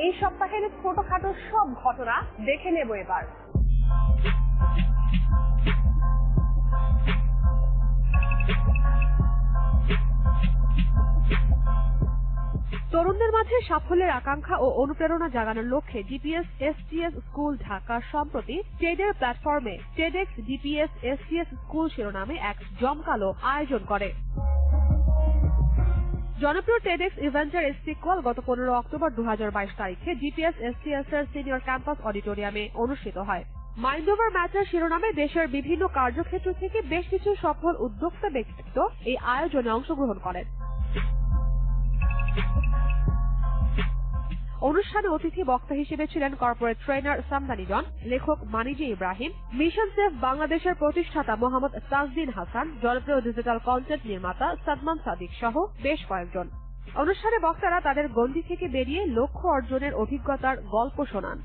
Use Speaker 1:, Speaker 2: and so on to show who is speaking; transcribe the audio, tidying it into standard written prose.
Speaker 1: এই সপ্তাহের ছোটখাটো সব ঘটনা দেখে নেব এবার। তরুণদের মাঝে সাফল্যের আকাঙ্ক্ষা ও অনুপ্রেরণা জাগানোর লক্ষ্যে ডিপিএস এসটিএস স্কুল ঢাকা সম্প্রতি টেডের প্ল্যাটফর্মে টেডেক্স ডিপিএস এসটিএস স্কুল শিরোনামে এক জমকালো আয়োজন করে। জনপ্রিয় টেডেক্স ইভেন্টের সিক্যুয়াল গত 15 অক্টোবর 2022 তারিখে ডিপিএস এসটিএস এর সিনিয়র ক্যাম্পাস অডিটোরিয়ামে অনুষ্ঠিত হয়। মাইন্ড ওভার ম্যাটার শিরোনামে দেশের বিভিন্ন কার্যক্ষেত্র থেকে বেশ কিছু সফল উদ্যোক্তা ব্যক্তিত্ব এই আয়োজনে অংশগ্রহণ করেন। অনুষ্ঠানে অতিথি বক্তা হিসেবে ছিলেন কর্পোরেট ট্রেনার সামদানি জন, লেখক মানিজি ইব্রাহিম, মিশন সেফ বাংলাদেশের প্রতিষ্ঠাতা মোহাম্মদ তাজদিন হাসান, জনপ্রিয় ডিজিটাল কন্টেন্ট নির্মাতা সাদমান সাদিক সহ বেশ কয়েকজন। অনুষ্ঠানে বক্তারা তাদের গণ্ডি থেকে বেরিয়ে লক্ষ্য অর্জনের অভিজ্ঞতার গল্প শোনান।